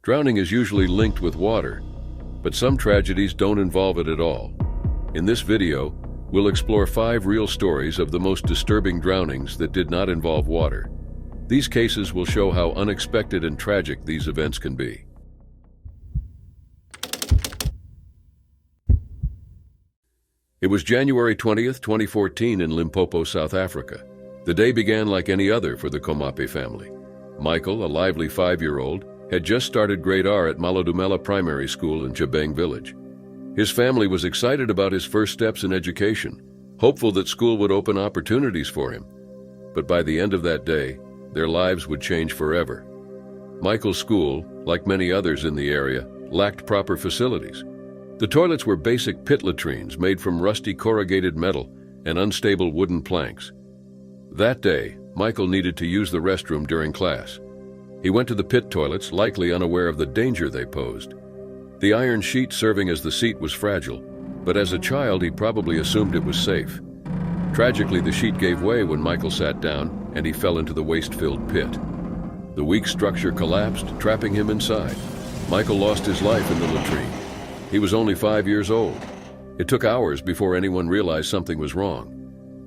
Drowning is usually linked with water, but some tragedies don't involve it at all. In this video, we'll explore 5 real stories of the most disturbing drownings that did not involve water. These cases will show how unexpected and tragic these events can be. It was January 20th, 2014 in Limpopo, South Africa. The day began like any other for the Komape family. Michael, a lively 5-year-old, had just started grade R at Malodumela Primary School in Jabeng Village. His family was excited about his first steps in education, hopeful that school would open opportunities for him. But by the end of that day, their lives would change forever. Michael's school, like many others in the area, lacked proper facilities. The toilets were basic pit latrines made from rusty corrugated metal and unstable wooden planks. That day, Michael needed to use the restroom during class. He went to the pit toilets, likely unaware of the danger they posed. The iron sheet serving as the seat was fragile, but as a child he probably assumed it was safe. Tragically, the sheet gave way when Michael sat down and he fell into the waste-filled pit. The weak structure collapsed, trapping him inside. Michael lost his life in the latrine. He was only 5 years old. It took hours before anyone realized something was wrong.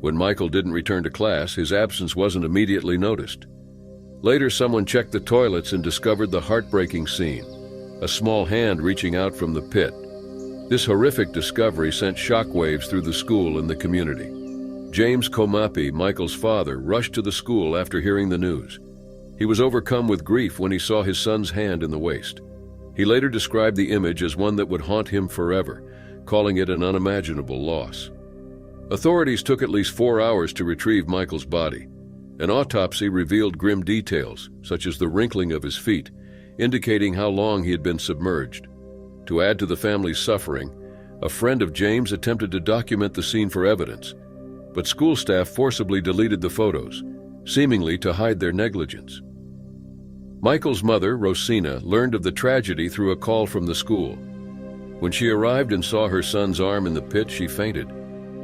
When Michael didn't return to class, his absence wasn't immediately noticed. Later, someone checked the toilets and discovered the heartbreaking scene, a small hand reaching out from the pit. This horrific discovery sent shockwaves through the school and the community. James Komape, Michael's father, rushed to the school after hearing the news. He was overcome with grief when he saw his son's hand in the waste. He later described the image as one that would haunt him forever, calling it an unimaginable loss. Authorities took at least 4 hours to retrieve Michael's body. An autopsy revealed grim details, such as the wrinkling of his feet, indicating how long he had been submerged. To add to the family's suffering, a friend of James attempted to document the scene for evidence, but school staff forcibly deleted the photos, seemingly to hide their negligence. Michael's mother, Rosina, learned of the tragedy through a call from the school. When she arrived and saw her son's arm in the pit, she fainted.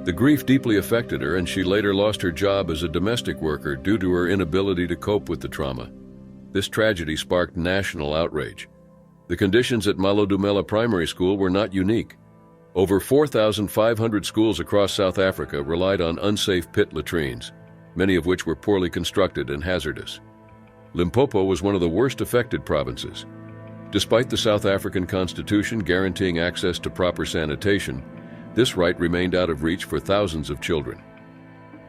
The grief deeply affected her, and she later lost her job as a domestic worker due to her inability to cope with the trauma. This tragedy sparked national outrage. The conditions at Malodumela Primary School were not unique. Over 4,500 schools across South Africa relied on unsafe pit latrines, many of which were poorly constructed and hazardous. Limpopo was one of the worst affected provinces. Despite the South African Constitution guaranteeing access to proper sanitation, this right remained out of reach for thousands of children.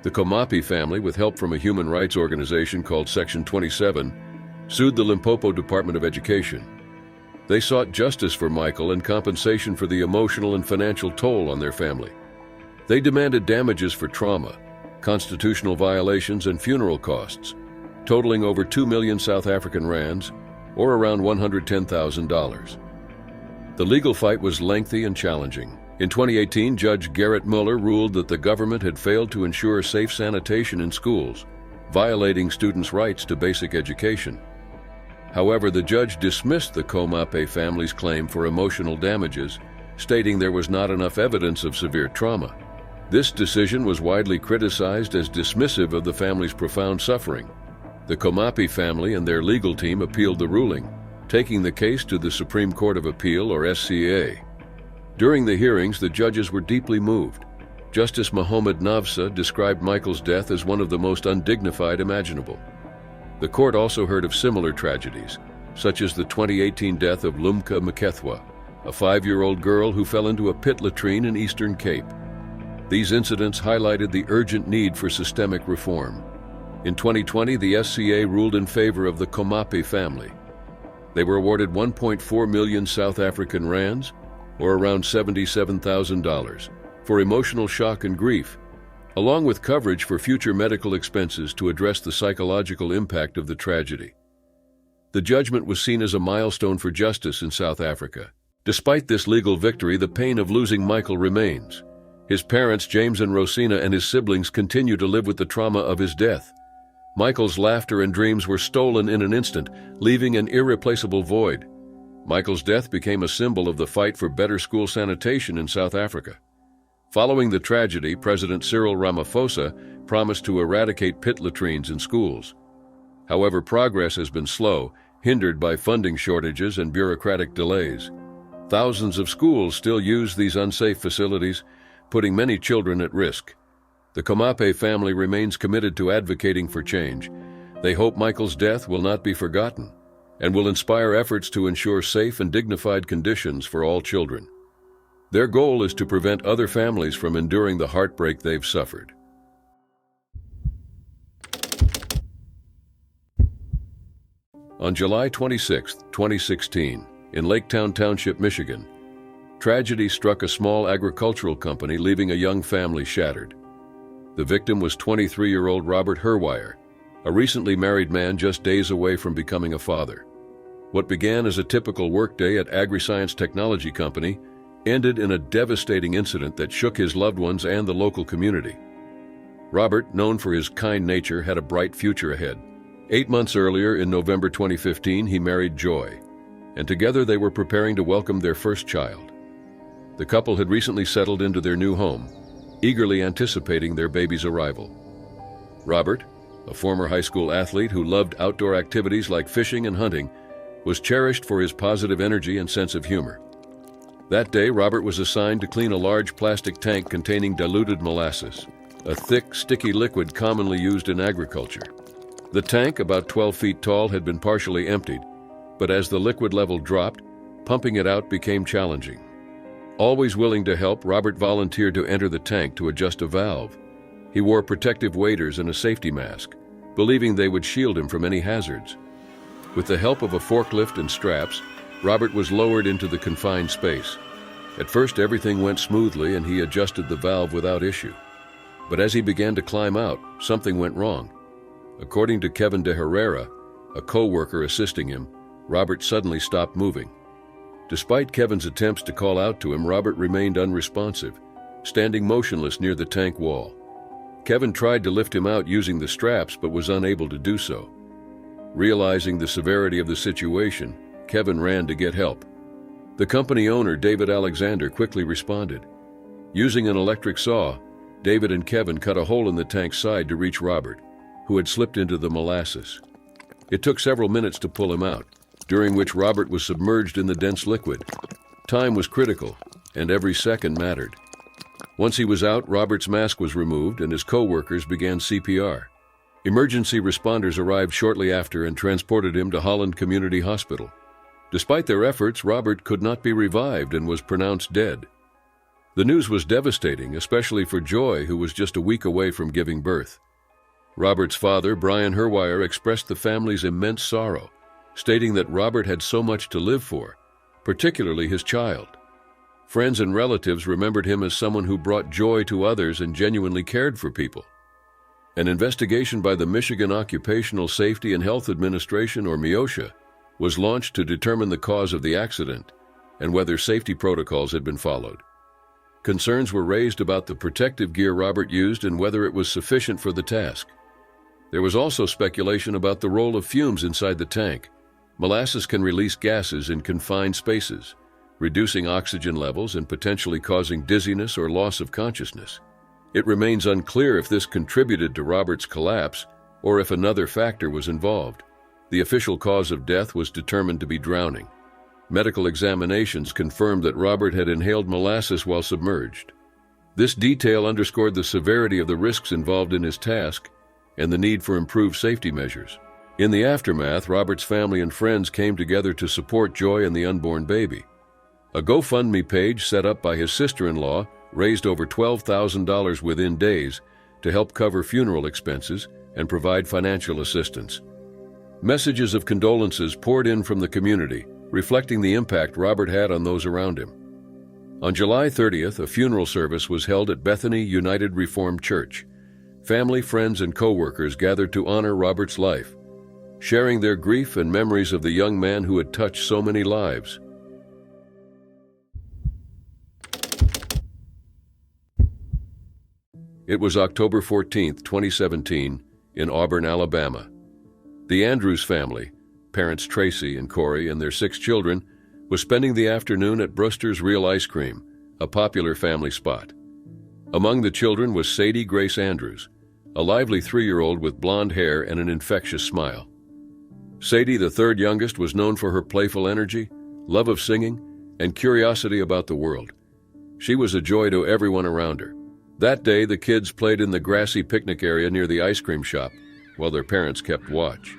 The Komape family, with help from a human rights organization called Section 27, sued the Limpopo Department of Education. They sought justice for Michael and compensation for the emotional and financial toll on their family. They demanded damages for trauma, constitutional violations, and funeral costs, totaling over 2 million South African rands, or around $110,000. The legal fight was lengthy and challenging. In 2018, Judge Gerrit Muller ruled that the government had failed to ensure safe sanitation in schools, violating students' rights to basic education. However, the judge dismissed the Komape family's claim for emotional damages, stating there was not enough evidence of severe trauma. This decision was widely criticized as dismissive of the family's profound suffering. The Komape family and their legal team appealed the ruling, taking the case to the Supreme Court of Appeal, or SCA. During the hearings, the judges were deeply moved. Justice Mohammed Navsa described Michael's death as one of the most undignified imaginable. The court also heard of similar tragedies, such as the 2018 death of Lumka Mkethwa, a 5-year-old girl who fell into a pit latrine in Eastern Cape. These incidents highlighted the urgent need for systemic reform. In 2020, the SCA ruled in favor of the Komape family. They were awarded 1.4 million South African rands, or around $77,000, for emotional shock and grief, along with coverage for future medical expenses to address the psychological impact of the tragedy. The judgment was seen as a milestone for justice in South Africa. Despite this legal victory, the pain of losing Michael remains. His parents, James and Rosina, and his siblings continue to live with the trauma of his death. Michael's laughter and dreams were stolen in an instant, leaving an irreplaceable void. Michael's death became a symbol of the fight for better school sanitation in South Africa. Following the tragedy, President Cyril Ramaphosa promised to eradicate pit latrines in schools. However, progress has been slow, hindered by funding shortages and bureaucratic delays. Thousands of schools still use these unsafe facilities, putting many children at risk. The Komape family remains committed to advocating for change. They hope Michael's death will not be forgotten and will inspire efforts to ensure safe and dignified conditions for all children. Their goal is to prevent other families from enduring the heartbreak they've suffered. On July 26, 2016, in Laketown Township, Michigan, tragedy struck a small agricultural company, leaving a young family shattered. The victim was 23-year-old Robert Herwire, a recently married man just days away from becoming a father. What began as a typical workday at AgriScience Technology Company ended in a devastating incident that shook his loved ones and the local community. Robert, known for his kind nature, had a bright future ahead. 8 months earlier, in November 2015, he married Joy, and together they were preparing to welcome their first child. The couple had recently settled into their new home, eagerly anticipating their baby's arrival. Robert, a former high school athlete who loved outdoor activities like fishing and hunting, was cherished for his positive energy and sense of humor. That day, Robert was assigned to clean a large plastic tank containing diluted molasses, a thick, sticky liquid commonly used in agriculture. The tank, about 12 feet tall, had been partially emptied, but as the liquid level dropped, pumping it out became challenging. Always willing to help, Robert volunteered to enter the tank to adjust a valve. He wore protective waders and a safety mask, believing they would shield him from any hazards. With the help of a forklift and straps, Robert was lowered into the confined space. At first, everything went smoothly and he adjusted the valve without issue. But as he began to climb out, something went wrong. According to Kevin de Herrera, a co-worker assisting him, Robert suddenly stopped moving. Despite Kevin's attempts to call out to him, Robert remained unresponsive, standing motionless near the tank wall. Kevin tried to lift him out using the straps but was unable to do so. Realizing the severity of the situation, Kevin ran to get help. The company owner, David Alexander, quickly responded. Using an electric saw, David and Kevin cut a hole in the tank's side to reach Robert, who had slipped into the molasses. It took several minutes to pull him out, during which Robert was submerged in the dense liquid. Time was critical, and every second mattered. Once he was out, Robert's mask was removed and his co-workers began CPR. Emergency responders arrived shortly after and transported him to Holland Community Hospital. Despite their efforts, Robert could not be revived and was pronounced dead. The news was devastating, especially for Joy, who was just a week away from giving birth. Robert's father, Brian Herwire, expressed the family's immense sorrow, stating that Robert had so much to live for, particularly his child. Friends and relatives remembered him as someone who brought joy to others and genuinely cared for people. An investigation by the Michigan Occupational Safety and Health Administration, or MIOSHA, was launched to determine the cause of the accident and whether safety protocols had been followed. Concerns were raised about the protective gear Robert used and whether it was sufficient for the task. There was also speculation about the role of fumes inside the tank. Molasses can release gases in confined spaces, reducing oxygen levels and potentially causing dizziness or loss of consciousness. It remains unclear if this contributed to Robert's collapse or if another factor was involved. The official cause of death was determined to be drowning. Medical examinations confirmed that Robert had inhaled molasses while submerged. This detail underscored the severity of the risks involved in his task and the need for improved safety measures. In the aftermath, Robert's family and friends came together to support Joy and the unborn baby. A GoFundMe page set up by his sister-in-law raised over $12,000 within days to help cover funeral expenses and provide financial assistance. Messages of condolences poured in from the community, reflecting the impact Robert had on those around him. On July 30th, a funeral service was held at Bethany United Reformed Church. Family, friends, and co-workers gathered to honor Robert's life, sharing their grief and memories of the young man who had touched so many lives. It was October 14, 2017, in Auburn, Alabama. The Andrews family, parents Tracy and Corey and their 6 children, was spending the afternoon at Brewster's Real Ice Cream, a popular family spot. Among the children was Sadie Grace Andrews, a lively 3-year-old with blonde hair and an infectious smile. Sadie, the third youngest, was known for her playful energy, love of singing, and curiosity about the world. She was a joy to everyone around her. That day, the kids played in the grassy picnic area near the ice cream shop, while their parents kept watch.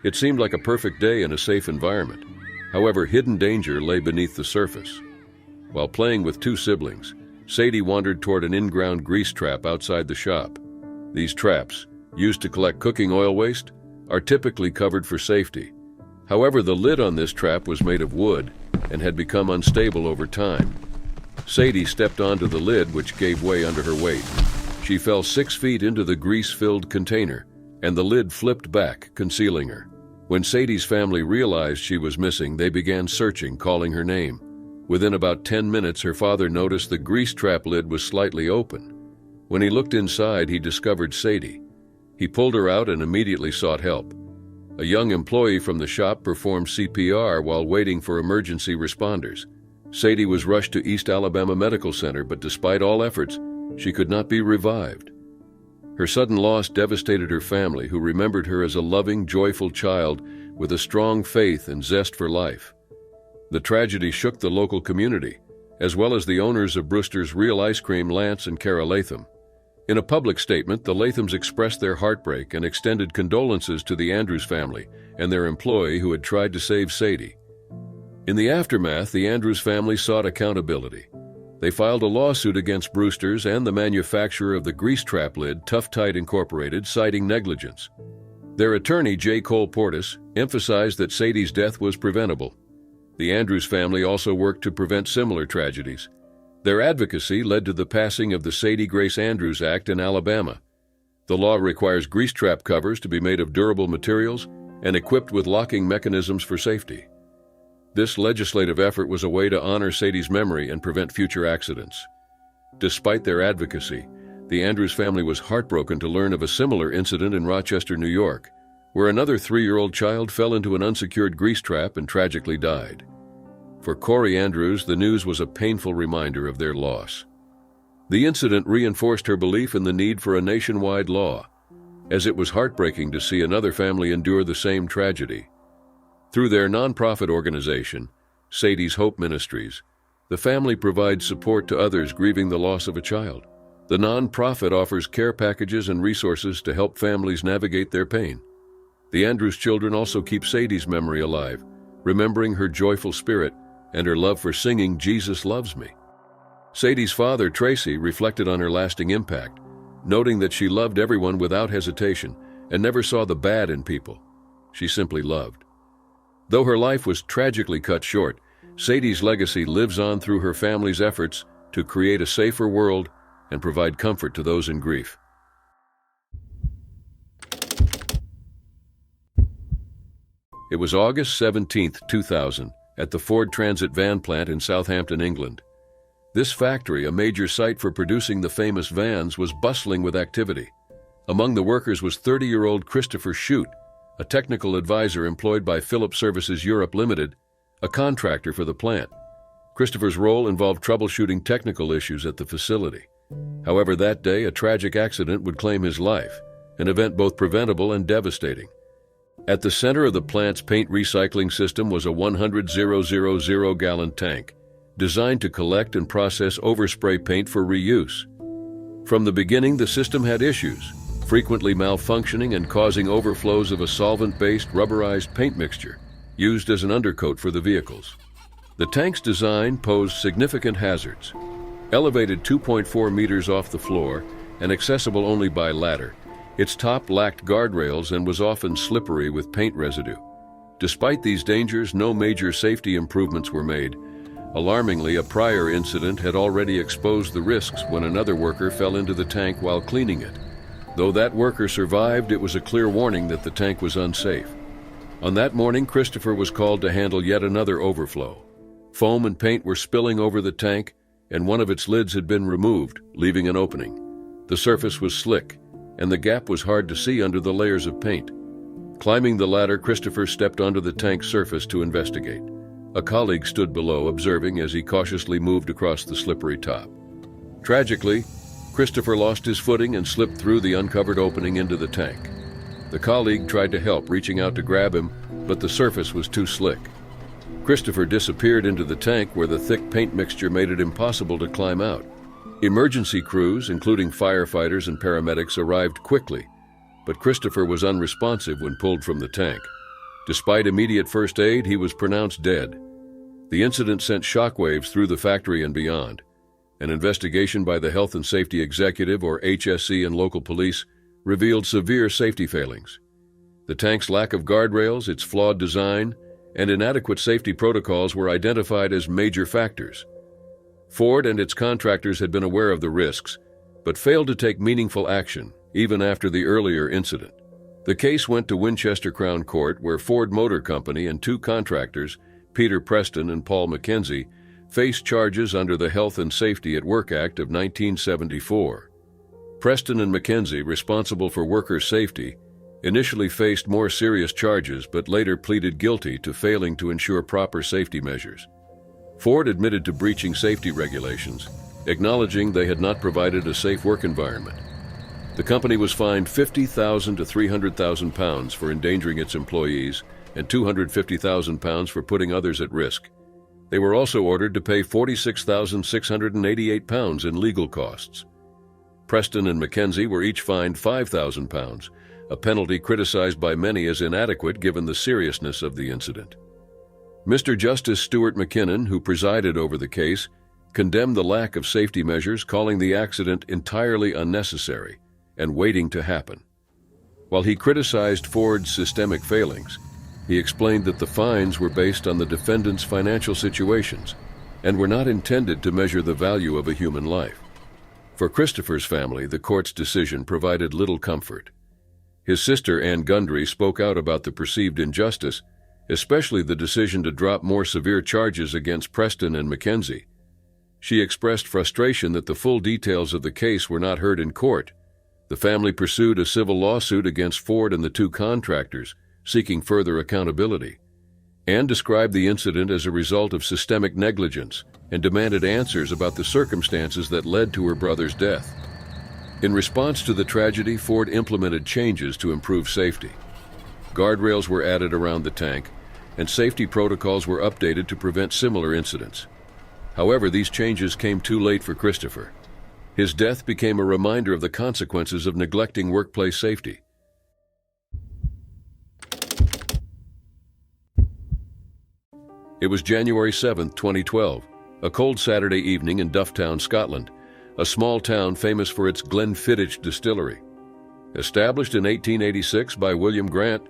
It seemed like a perfect day in a safe environment. However, hidden danger lay beneath the surface. While playing with two siblings, Sadie wandered toward an in-ground grease trap outside the shop. These traps, used to collect cooking oil waste, are typically covered for safety. However, the lid on this trap was made of wood and had become unstable over time. Sadie stepped onto the lid, which gave way under her weight. She fell 6 feet into the grease-filled container, and the lid flipped back, concealing her. When Sadie's family realized she was missing, they began searching, calling her name. Within about 10 minutes, her father noticed the grease trap lid was slightly open. When he looked inside, he discovered Sadie. He pulled her out and immediately sought help. A young employee from the shop performed CPR while waiting for emergency responders. Sadie was rushed to East Alabama Medical Center, but despite all efforts, she could not be revived. Her sudden loss devastated her family, who remembered her as a loving, joyful child with a strong faith and zest for life. The tragedy shook the local community, as well as the owners of Brewster's Real Ice Cream, Lance and Kara Latham. In a public statement, the Lathams expressed their heartbreak and extended condolences to the Andrews family and their employee who had tried to save Sadie. In the aftermath, the Andrews family sought accountability. They filed a lawsuit against Brewster's and the manufacturer of the grease trap lid, Tough Tide Incorporated, citing negligence. Their attorney, J. Cole Portis, emphasized that Sadie's death was preventable. The Andrews family also worked to prevent similar tragedies. Their advocacy led to the passing of the Sadie Grace Andrews Act in Alabama. The law requires grease trap covers to be made of durable materials and equipped with locking mechanisms for safety. This legislative effort was a way to honor Sadie's memory and prevent future accidents. Despite their advocacy, the Andrews family was heartbroken to learn of a similar incident in Rochester, New York, where another 3-year-old child fell into an unsecured grease trap and tragically died. For Corey Andrews, the news was a painful reminder of their loss. The incident reinforced her belief in the need for a nationwide law, as it was heartbreaking to see another family endure the same tragedy. Through their nonprofit organization, Sadie's Hope Ministries, the family provides support to others grieving the loss of a child. The nonprofit offers care packages and resources to help families navigate their pain. The Andrews children also keep Sadie's memory alive, remembering her joyful spirit and her love for singing "Jesus Loves Me." Sadie's father, Tracy, reflected on her lasting impact, noting that she loved everyone without hesitation and never saw the bad in people. She simply loved. Though her life was tragically cut short, Sadie's legacy lives on through her family's efforts to create a safer world and provide comfort to those in grief. It was August 17, 2000, at the Ford Transit van plant in Southampton, England. This factory, a major site for producing the famous vans, was bustling with activity. Among the workers was 30-year-old Christopher Shute, a technical advisor employed by Philip Services Europe Limited, a contractor for the plant. Christopher's role involved troubleshooting technical issues at the facility. However, that day, a tragic accident would claim his life, an event both preventable and devastating. At the center of the plant's paint recycling system was a 100,000-gallon tank, designed to collect and process overspray paint for reuse. From the beginning, the system had issues, frequently malfunctioning and causing overflows of a solvent-based rubberized paint mixture used as an undercoat for the vehicles. The tank's design posed significant hazards. Elevated 2.4 meters off the floor and accessible only by ladder, its top lacked guardrails and was often slippery with paint residue. Despite these dangers, no major safety improvements were made. Alarmingly, a prior incident had already exposed the risks when another worker fell into the tank while cleaning it. Though that worker survived, it was a clear warning that the tank was unsafe. On that morning, Christopher was called to handle yet another overflow. Foam and paint were spilling over the tank, and one of its lids had been removed, leaving an opening. The surface was slick, and the gap was hard to see under the layers of paint. Climbing the ladder, Christopher stepped onto the tank's surface to investigate. A colleague stood below, observing as he cautiously moved across the slippery top. Tragically, Christopher lost his footing and slipped through the uncovered opening into the tank. The colleague tried to help, reaching out to grab him, but the surface was too slick. Christopher disappeared into the tank where the thick paint mixture made it impossible to climb out. Emergency crews, including firefighters and paramedics, arrived quickly, but Christopher was unresponsive when pulled from the tank. Despite immediate first aid, he was pronounced dead. The incident sent shockwaves through the factory and beyond. An investigation by the Health and Safety Executive, or HSE, and local police revealed severe safety failings. The tank's lack of guardrails, its flawed design, and inadequate safety protocols were identified as major factors. Ford and its contractors had been aware of the risks, but failed to take meaningful action, even after the earlier incident. The case went to Winchester Crown Court, where Ford Motor Company and two contractors, Peter Preston and Paul McKenzie, faced charges under the Health and Safety at Work Act of 1974. Preston and McKenzie, responsible for worker safety, initially faced more serious charges but later pleaded guilty to failing to ensure proper safety measures. Ford admitted to breaching safety regulations, acknowledging they had not provided a safe work environment. The company was fined £50,000 to £300,000 for endangering its employees and £250,000 for putting others at risk. They were also ordered to pay £46,688 in legal costs. Preston and McKenzie were each fined £5,000, a penalty criticized by many as inadequate given the seriousness of the incident. Mr. Justice Stuart McKinnon, who presided over the case, condemned the lack of safety measures, calling the accident entirely unnecessary and waiting to happen. While he criticized Ford's systemic failings, he explained that the fines were based on the defendant's financial situations and were not intended to measure the value of a human life. For Christopher's family, the court's decision provided little comfort. His sister, Ann Gundry, spoke out about the perceived injustice, especially the decision to drop more severe charges against Preston and McKenzie. She expressed frustration that the full details of the case were not heard in court. The family pursued a civil lawsuit against Ford and the two contractors, seeking further accountability. Ann described the incident as a result of systemic negligence and demanded answers about the circumstances that led to her brother's death. In response to the tragedy, Ford implemented changes to improve safety. Guardrails were added around the tank, and safety protocols were updated to prevent similar incidents. However, these changes came too late for Christopher. His death became a reminder of the consequences of neglecting workplace safety. It was January 7, 2012, a cold Saturday evening in Dufftown, Scotland, a small town famous for its Glenfiddich distillery. Established in 1886 by William Grant,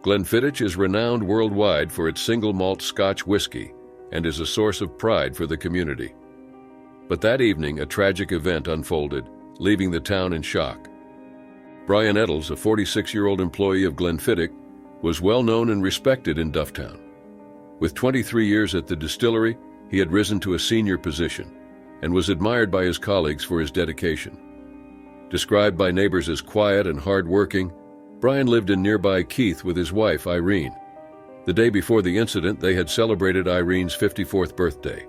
Glenfiddich is renowned worldwide for its single malt Scotch whiskey and is a source of pride for the community. But that evening, a tragic event unfolded, leaving the town in shock. Brian Eddles, a 46-year-old employee of Glenfiddich, was well known and respected in Dufftown. With 23 years at the distillery, he had risen to a senior position and was admired by his colleagues for his dedication. Described by neighbors as quiet and hard-working, Brian lived in nearby Keith with his wife, Irene. The day before the incident, they had celebrated Irene's 54th birthday.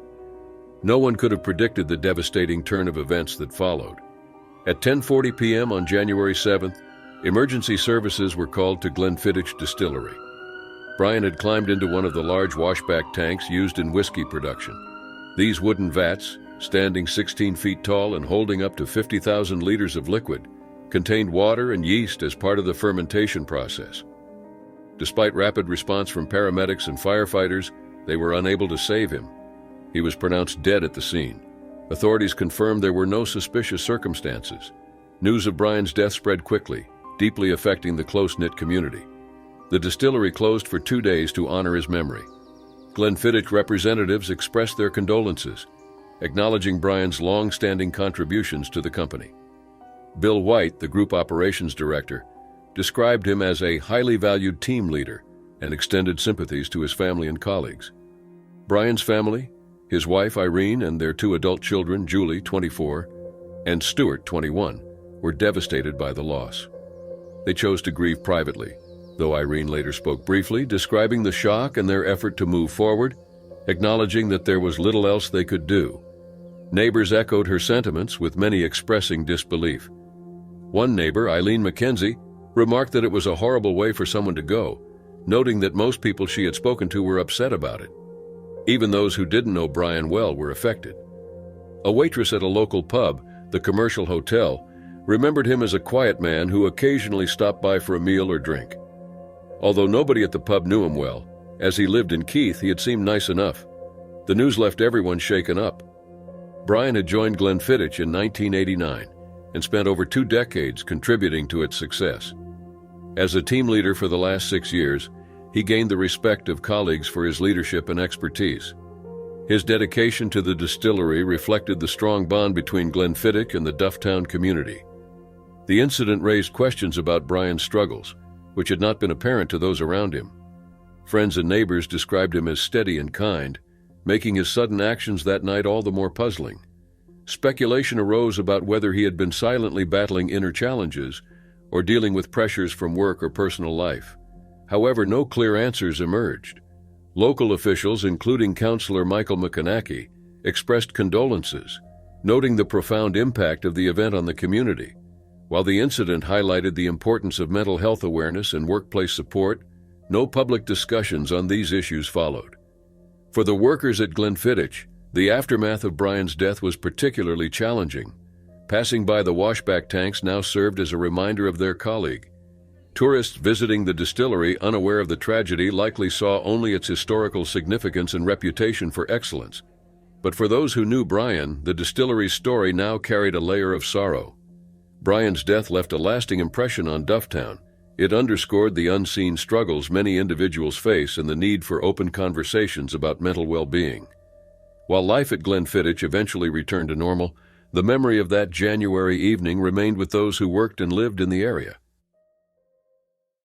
No one could have predicted the devastating turn of events that followed. At 10:40 p.m. on January 7th, emergency services were called to Glenfiddich Distillery. Brian had climbed into one of the large washback tanks used in whiskey production. These wooden vats, standing 16 feet tall and holding up to 50,000 liters of liquid, contained water and yeast as part of the fermentation process. Despite rapid response from paramedics and firefighters, they were unable to save him. He was pronounced dead at the scene. Authorities confirmed there were no suspicious circumstances. News of Brian's death spread quickly, deeply affecting the close-knit community. The distillery closed for 2 days to honor his memory. Glenfiddich representatives expressed their condolences, acknowledging Brian's long-standing contributions to the company. Bill White, the group operations director, described him as a highly valued team leader and extended sympathies to his family and colleagues. Brian's family, his wife Irene and their 2 adult children, Julie, 24, and Stuart, 21, were devastated by the loss. They chose to grieve privately, though Irene later spoke briefly, describing the shock and their effort to move forward, acknowledging that there was little else they could do. Neighbors echoed her sentiments, with many expressing disbelief. One neighbor, Eileen McKenzie, remarked that it was a horrible way for someone to go, noting that most people she had spoken to were upset about it. Even those who didn't know Brian well were affected. A waitress at a local pub, the Commercial Hotel, remembered him as a quiet man who occasionally stopped by for a meal or drink. Although nobody at the pub knew him well, as he lived in Keith, he had seemed nice enough. The news left everyone shaken up. Brian had joined Glenfiddich in 1989 and spent over 2 decades contributing to its success. As a team leader for the last 6 years, he gained the respect of colleagues for his leadership and expertise. His dedication to the distillery reflected the strong bond between Glenfiddich and the Dufftown community. The incident raised questions about Brian's struggles, which had not been apparent to those around him. Friends and neighbors described him as steady and kind, making his sudden actions that night all the more puzzling. Speculation arose about whether he had been silently battling inner challenges or dealing with pressures from work or personal life. However, no clear answers emerged. Local officials, including Councillor Michael McConaughey, expressed condolences, noting the profound impact of the event on the community. While the incident highlighted the importance of mental health awareness and workplace support, no public discussions on these issues followed. For the workers at Glenfiddich, the aftermath of Brian's death was particularly challenging. Passing by the washback tanks now served as a reminder of their colleague. Tourists visiting the distillery, unaware of the tragedy, likely saw only its historical significance and reputation for excellence. But for those who knew Brian, the distillery's story now carried a layer of sorrow. Brian's death left a lasting impression on Dufftown. It underscored the unseen struggles many individuals face and the need for open conversations about mental well-being. While life at Glenfiddich eventually returned to normal, the memory of that January evening remained with those who worked and lived in the area.